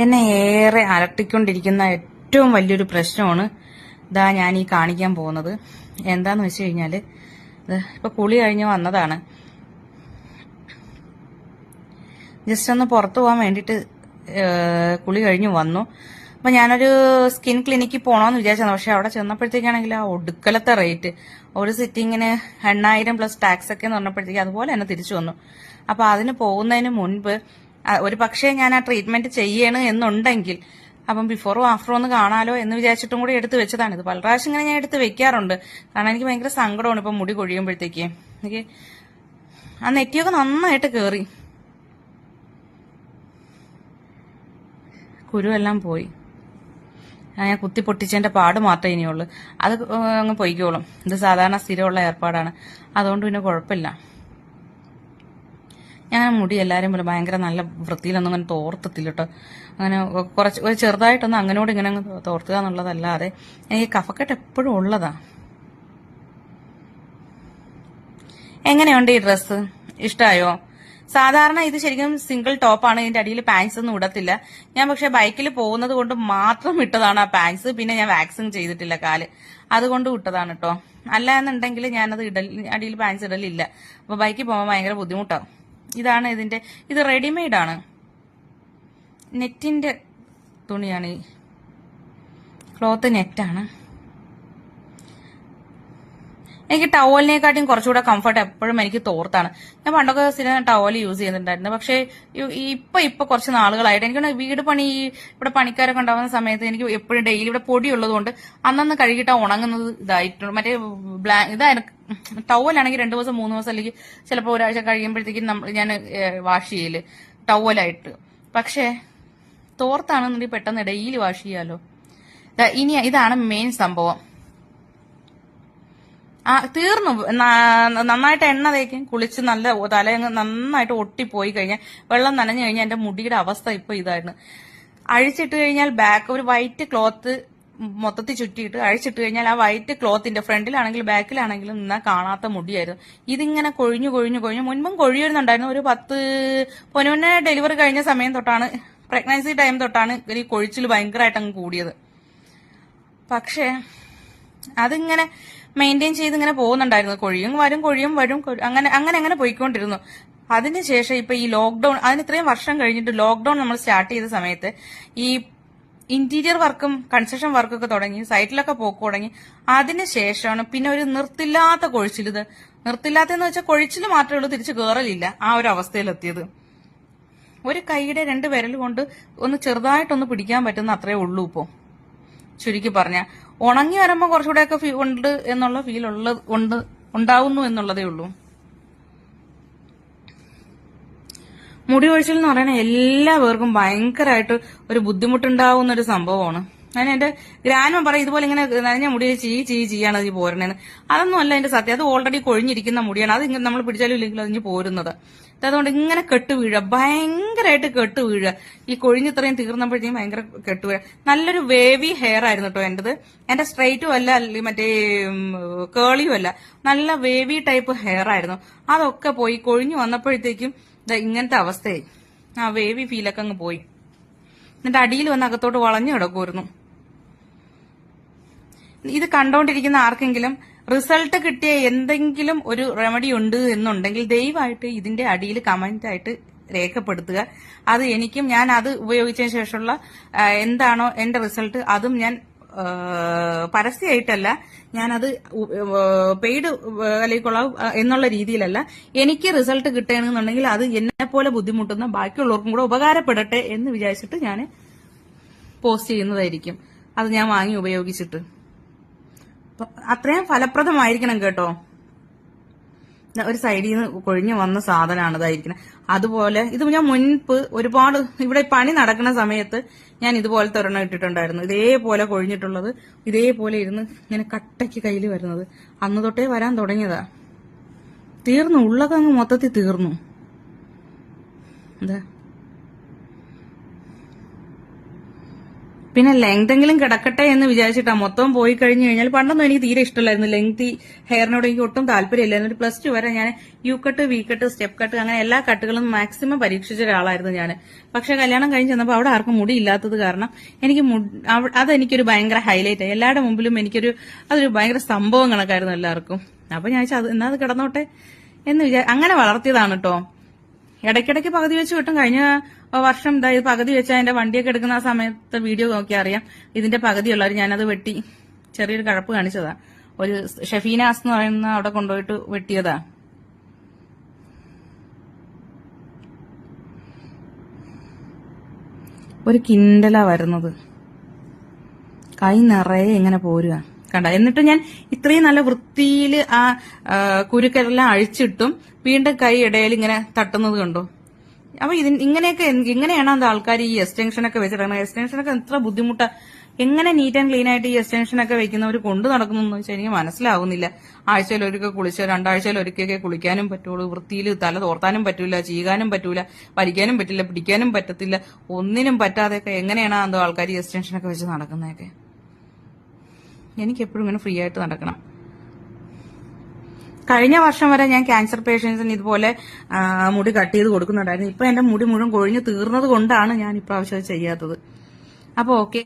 എന്നെ ഏറെ അലട്ടിക്കൊണ്ടിരിക്കുന്ന ഏറ്റവും വലിയൊരു പ്രശ്നമാണ് ഇതാ ഞാൻ ഈ കാണിക്കാൻ പോകുന്നത്. എന്താന്ന് വെച്ച് കഴിഞ്ഞാല് ഇപ്പൊ കുളി കഴിഞ്ഞ് വന്നതാണ്. ജസ്റ്റ് ഒന്ന് പുറത്തു പോകാൻ വേണ്ടിയിട്ട് കുളി കഴിഞ്ഞ് വന്നു. അപ്പൊ ഞാനൊരു സ്കിൻ ക്ലിനിക്കിൽ പോകണമെന്ന് വിചാരിച്ചത്. പക്ഷെ അവിടെ ചെന്നപ്പോഴത്തേക്കാണെങ്കിൽ ആ ഒടുക്കലത്തെ റേറ്റ്, ഒരു സിറ്റിങ്ങിന് 8,000 പ്ലസ് ടാക്സ് ഒക്കെ എന്ന് പറഞ്ഞപ്പോഴത്തേക്ക് അതുപോലെ തന്നെ തിരിച്ചു വന്നു. അപ്പൊ അതിന് പോകുന്നതിന് മുൻപ് ഒരു പക്ഷേ ഞാൻ ആ ട്രീറ്റ്മെന്റ് ചെയ്യണം എന്നുണ്ടെങ്കിൽ അപ്പം ബിഫോറും ആഫ്റ്ററും ഒന്ന് കാണാലോ എന്ന് വിചാരിച്ചിട്ടും കൂടി എടുത്ത് വെച്ചതാണ്. ഇത് പല പ്രാവശ്യം ഇങ്ങനെ ഞാൻ എടുത്ത് വെക്കാറുണ്ട്. കാരണം എനിക്ക് ഭയങ്കര സങ്കടമാണ് ഇപ്പം മുടി കൊഴിയുമ്പോഴത്തേക്ക്. എനിക്ക് ആ നെറ്റിയൊക്കെ നന്നായിട്ട് കയറി, കുരുവെല്ലാം പോയി. ഞാൻ കുത്തി പൊട്ടിച്ചതിന്റെ പാട് മാത്രമേ ഇനിയുള്ളൂ. അത് അങ്ങ് പൊയ്ക്കോളും. ഇത് സാധാരണ സ്ഥിരമുള്ള ഏർപ്പാടാണ്, അതുകൊണ്ട് പിന്നെ കുഴപ്പമില്ല. ഞാൻ മുടി എല്ലാവരും പോലെ ഭയങ്കര നല്ല വൃത്തിയിലൊന്നും അങ്ങനെ തോർത്തത്തില്ല കേട്ടോ. അങ്ങനെ കുറച്ച് ഒരു ചെറുതായിട്ടൊന്നും അങ്ങനോട് ഇങ്ങനെ തോർത്തുക എന്നുള്ളതല്ലാതെ എനിക്ക് കഫക്കെട്ട് എപ്പോഴും ഉള്ളതാ. എങ്ങനെയുണ്ട് ഈ ഡ്രസ്സ്? ഇഷ്ടമായോ? സാധാരണ ഇത് ശരിക്കും സിംഗിൾ ടോപ്പാണ്. ഇതിന്റെ അടിയിൽ പാൻസ് ഒന്നും ഇടത്തില്ല. ഞാൻ പക്ഷെ ബൈക്കിൽ പോകുന്നത് കൊണ്ട് മാത്രം ഇട്ടതാണ് ആ പാൻസ്. പിന്നെ ഞാൻ വാക്സിൻ ചെയ്തിട്ടില്ല കാല്, അതുകൊണ്ട് ഇട്ടതാണ് കേട്ടോ. അല്ല എന്നുണ്ടെങ്കിൽ ഞാനത് അടിയിൽ പാൻസ് ഇടലില്ല. അപ്പൊ ബൈക്കിൽ പോകാൻ ഭയങ്കര ബുദ്ധിമുട്ടാവും. ഇതാണ് ഇതിന്റെ, ഇത് റെഡിമെയ്ഡ് ആണ്, നെറ്റിന്റെ തുണിയാണ്. ഈ ക്ലോത്ത് നെറ്റാണ്. എനിക്ക് ടവലിനെക്കാട്ടിയും കുറച്ചുകൂടെ കംഫർട്ട് എപ്പോഴും എനിക്ക് തോർത്താണ്. ഞാൻ പണ്ടൊക്കെ സ്ഥിരം ടവൽ യൂസ് ചെയ്യുന്നുണ്ടായിരുന്നു. പക്ഷേ ഇപ്പൊ കുറച്ച് നാളുകളായിട്ട് എനിക്ക് വീട് പണി, ഇവിടെ പണിക്കാരൊക്കെ ഉണ്ടാവുന്ന സമയത്ത് എനിക്ക് എപ്പോഴും ഡെയിലി ഇവിടെ പൊടി ഉള്ളതുകൊണ്ട് അന്നന്ന് കഴുകിട്ടാ ഉണങ്ങുന്നത് ഇതായിട്ടുണ്ട്. മറ്റേ ടവലാണെങ്കിൽ 2 ദിവസം 3 ദിവസം അല്ലെങ്കിൽ ചിലപ്പോൾ ഒരാഴ്ച കഴിയുമ്പോഴത്തേക്കും ഞാൻ വാഷ് ചെയ്യല് ടവലായിട്ട്. പക്ഷേ തോർത്താണെന്നുണ്ടെങ്കിൽ പെട്ടെന്ന് ഡെയിലി വാഷ് ചെയ്യാലോ. ഇനി ഇതാണ് മെയിൻ സംഭവം. തീർന്നു. നന്നായിട്ട് എണ്ണ തേക്കും, കുളിച്ച് നല്ല തലയങ്ങ് നന്നായിട്ട് ഒട്ടിപ്പോയി കഴിഞ്ഞാൽ, വെള്ളം നനഞ്ഞു കഴിഞ്ഞാൽ എന്റെ മുടിയുടെ അവസ്ഥ ഇപ്പൊ ഇതായിരുന്നു. അഴിച്ചിട്ട് കഴിഞ്ഞാൽ ബാക്ക് ഒരു വൈറ്റ് ക്ലോത്ത് മൊത്തത്തിൽ ചുറ്റിയിട്ട് അഴിച്ചിട്ട് കഴിഞ്ഞാൽ ആ വൈറ്റ് ക്ലോത്തിന്റെ ഫ്രണ്ടിലാണെങ്കിലും ബാക്കിലാണെങ്കിലും നിന്നാൽ കാണാത്ത മുടിയായിരുന്നു. ഇതിങ്ങനെ കൊഴിഞ്ഞു കൊഴിഞ്ഞു കൊഴിഞ്ഞു. മുൻപും കൊഴിയുന്നുണ്ടായിരുന്നു. ഒരു 10 പൊന്നുമുന്നേ ഡെലിവറി കഴിഞ്ഞ സമയം തൊട്ടാണ്, പ്രഗ്നൻസി ടൈം തൊട്ടാണ് ഈ കൊഴിച്ചിൽ ഭയങ്കരമായിട്ട് അങ്ങ് കൂടിയത്. പക്ഷേ അതിങ്ങനെ മെയിൻറ്റെയിൻ ചെയ്ത് ഇങ്ങനെ പോകുന്നുണ്ടായിരുന്നു. കൊഴിയും വരും അങ്ങനെ പോയിക്കൊണ്ടിരുന്നു. അതിനുശേഷം ഇപ്പൊ ഈ ലോക്ക്ഡൌൺ, അതിന് ഇത്രയും വർഷം കഴിഞ്ഞിട്ട് ലോക്ക്ഡൌൺ നമ്മൾ സ്റ്റാർട്ട് ചെയ്ത സമയത്ത് ഈ ഇന്റീരിയർ വർക്കും കൺസ്ട്രക്ഷൻ വർക്കൊക്കെ തുടങ്ങി, സൈറ്റിലൊക്കെ പോക്ക് തുടങ്ങി. അതിനുശേഷമാണ് പിന്നെ ഒരു നിർത്തില്ലാത്ത കൊഴിച്ചിൽ. ഇത് നിർത്തില്ലാത്തെന്ന് വെച്ചാൽ കൊഴിച്ചിൽ മാത്രമേ ഉള്ളൂ, തിരിച്ചു കയറലില്ല. ആ ഒരു അവസ്ഥയിലെത്തിയത്. ഒരു കൈയുടെ 2 വിരൽ കൊണ്ട് ഒന്ന് ചെറുതായിട്ടൊന്ന് പിടിക്കാൻ പറ്റുന്ന അത്രേ ഉള്ളൂ ഇപ്പോ. ചുരുക്കി പറഞ്ഞ ഉണങ്ങി വരുമ്പോൾ കുറച്ചുകൂടെയൊക്കെ ഉണ്ട് എന്നുള്ള ഫീൽ ഉണ്ടാവുന്നു എന്നുള്ളതേ ഉള്ളൂ. മുടി കൊഴിച്ചിൽ എന്ന് പറയുന്നത് എല്ലാ പേർക്കും ഭയങ്കരമായിട്ട് ഒരു ബുദ്ധിമുട്ടുണ്ടാവുന്ന ഒരു സംഭവമാണ്. ഞാൻ എന്റെ ഗ്രാൻഡ്മ പറയും ഇതുപോലെ ഇങ്ങനെ നനഞ്ഞ മുടിയിൽ ചീയാണ് അത് പോരണേന്ന്. അതൊന്നും അല്ല എന്റെ സത്യം. അത് ഓൾറെഡി കൊഴിഞ്ഞിരിക്കുന്ന മുടിയാണ്. അത് ഇങ്ങനെ നമ്മൾ പിടിച്ചാലും ഇല്ലെങ്കിലും അതിന് പോരുന്നത്. അതുകൊണ്ട് ഇങ്ങനെ കെട്ടുവീഴുക, ഭയങ്കരമായിട്ട് കെട്ടുവീഴുക. ഈ കൊഴിഞ്ഞിത്രയും തീർന്നപ്പോഴത്തേക്കും ഭയങ്കര കെട്ടുവീഴുക. നല്ലൊരു വേവി ഹെയർ ആയിരുന്നു കേട്ടോ എന്റേത്. എന്റെ സ്ട്രെയിറ്റും അല്ല മറ്റേ കേളിയും അല്ല, നല്ല വേവി ടൈപ്പ് ഹെയർ ആയിരുന്നു. അതൊക്കെ പോയി കൊഴിഞ്ഞു വന്നപ്പോഴത്തേക്കും ഇങ്ങനത്തെ അവസ്ഥയായി. ആ വേവി ഫീലൊക്കെ അങ്ങ് പോയി. എന്നിട്ട് അടിയിൽ വന്ന് അകത്തോട്ട് വളഞ്ഞു കിടക്കുമായിരുന്നു. ഇത് കണ്ടോണ്ടിരിക്കുന്ന ആർക്കെങ്കിലും റിസൾട്ട് കിട്ടിയ എന്തെങ്കിലും ഒരു റെമഡി ഉണ്ട് എന്നുണ്ടെങ്കിൽ ദയവായിട്ട് ഇതിന്റെ അടിയിൽ കമന്റ് ആയിട്ട് രേഖപ്പെടുത്തുക. അത് എനിക്കും, ഞാൻ അത് ഉപയോഗിച്ചതിന് ശേഷമുള്ള എന്താണോ എന്റെ റിസൾട്ട്, അതും ഞാൻ പരസ്യമായിട്ടല്ല, ഞാനത് പെയ്ഡ് അല്ലെങ്കിൽ കൊള്ളാം എന്നുള്ള രീതിയിലല്ല. എനിക്ക് റിസൾട്ട് കിട്ടുകയാണെന്നുണ്ടെങ്കിൽ അത് എന്നെ പോലെ ബുദ്ധിമുട്ടുന്ന ബാക്കിയുള്ളവർക്കും കൂടെ ഉപകാരപ്പെടട്ടെ എന്ന് വിചാരിച്ചിട്ട് ഞാൻ പോസ്റ്റ് ചെയ്യുന്നതായിരിക്കും. അത് ഞാൻ വാങ്ങി ഉപയോഗിച്ചിട്ട് അത്രയും ഫലപ്രദമായിരിക്കണം കേട്ടോ. ഒരു സൈഡിൽ നിന്ന് കൊഴിഞ്ഞു വന്ന സാധനമാണ് ഇതായിരിക്കണം. അതുപോലെ ഇത് ഞാൻ മുൻപ് ഒരുപാട് ഇവിടെ പണി നടക്കുന്ന സമയത്ത് ഞാൻ ഇതുപോലത്തെ ഒരെണ്ണം ഇട്ടിട്ടുണ്ടായിരുന്നു. ഇതേപോലെ കൊഴിഞ്ഞിട്ടുള്ളത്, ഇതേപോലെ ഇരുന്ന് ഇങ്ങനെ കട്ടയ്ക്ക് കയ്യിൽ വരുന്നത് അന്ന് തൊട്ടേ വരാൻ തുടങ്ങിയതാ. തീർന്നു, ഉള്ളതങ്ങ് മൊത്തത്തിൽ തീർന്നു. എന്താ പിന്നെ ലെങ്തെങ്കിലും കിടക്കട്ടെ എന്ന് വിചാരിച്ചിട്ടാ. മൊത്തം പോയി കഴിഞ്ഞു കഴിഞ്ഞാൽ പണ്ടൊന്നും എനിക്ക് തീരെ ഇഷ്ടമല്ലായിരുന്നു. ലെങ്തി ഹെയറിനോട് എനിക്ക് ഒട്ടും താല്പര്യമില്ലായിരുന്നു. ഒരു +2 വരെ ഞാൻ U cut, V cut, step cut അങ്ങനെ എല്ലാ കട്ടുകളും മാക്സിമം പരീക്ഷിച്ച ഒരാളായിരുന്നു ഞാൻ. പക്ഷെ കല്യാണം കഴിഞ്ഞ് ചെന്നപ്പോൾ അവിടെ ആർക്കും മുടി ഇല്ലാത്തത് കാരണം എനിക്ക് അതെനിക്കൊരു ഭയങ്കര ഹൈലൈറ്റ് ആയി. എല്ലാവരുടെ മുമ്പിലും അതൊരു ഭയങ്കര സംഭവം കണക്കായിരുന്നു എല്ലാവർക്കും. അപ്പൊ ഞാൻ അത് എന്നാ അത് കിടന്നോട്ടെ എന്ന് അങ്ങനെ വളർത്തിയതാണ് കേട്ടോ. ഇടയ്ക്കിടയ്ക്ക് പകുതി വെച്ച് കിട്ടും. കഴിഞ്ഞ വർഷം ഇത് പകുതി വെച്ച് അതിന്റെ വണ്ടിയൊക്കെ എടുക്കുന്ന ആ സമയത്ത് വീഡിയോ നോക്കിയാൽ അറിയാം. ഇതിന്റെ പകുതിയുള്ളവർ ഞാനത് വെട്ടി ചെറിയൊരു കഴപ്പ് കാണിച്ചതാ. ഒരു ഷെഫീനാസ് എന്ന് പറയുന്ന അവിടെ കൊണ്ടുപോയിട്ട് വെട്ടിയതാ. ഒരു കിൻഡലാ വരുന്നത്. കൈ നിറയെ ഇങ്ങനെ പോരുക കണ്ട. എന്നിട്ട് ഞാൻ ഇത്രയും നല്ല വൃത്തിയിൽ ആ കുരുക്കെല്ലാം അഴിച്ചിട്ടും വീണ്ടും കൈ ഇടയിൽ ഇങ്ങനെ തട്ടുന്നത് കണ്ടോ. അപ്പൊ ഇങ്ങനെയാണ് അത് ആൾക്കാർ ഈ എക്സ്റ്റൻഷനൊക്കെ വെച്ചിട്ടാണ്. എക്സ്റ്റൻഷനൊക്കെ എത്ര ബുദ്ധിമുട്ടാ. എങ്ങനെ നീറ്റ് ആൻഡ് ക്ലീൻ ആയിട്ട് ഈ എക്സ്റ്റൻഷനൊക്കെ വെക്കുന്നവർ കൊണ്ടു നടക്കുന്നു വെച്ചാൽ എനിക്ക് മനസ്സിലാവുന്നില്ല. ആഴ്ചയിൽ ഒരിക്കൽ കുളിച്ച് 2 ആഴ്ചയിൽ ഒരിക്കലൊക്കെ കുളിക്കാനും പറ്റുള്ളൂ. വൃത്തിയിൽ തല തോർത്താനും പറ്റൂല, ചീകാനും പറ്റൂല, വലിക്കാനും പറ്റില്ല, പിടിക്കാനും പറ്റത്തില്ല. ഒന്നിനും പറ്റാതെയൊക്കെ എങ്ങനെയാണ് എന്തോ ആൾക്കാർ ഈ എക്സ്റ്റൻഷനൊക്കെ വെച്ച് നടക്കുന്നതൊക്കെ. എനിക്കെപ്പോഴും ഇങ്ങനെ ഫ്രീ ആയിട്ട് നടക്കണം. കഴിഞ്ഞ വർഷം വരെ ഞാൻ ക്യാൻസർ പേഷ്യൻസിന് ഇതുപോലെ മുടി കട്ട് ചെയ്ത് കൊടുക്കുന്നുണ്ടായിരുന്നു. ഇപ്പൊ എന്റെ മുടി മുഴുവൻ കൊഴിഞ്ഞു തീർന്നത് കൊണ്ടാണ് ഞാൻ ഇപ്രാവശ്യം ചെയ്യാത്തത്. അപ്പൊ ഓക്കെ.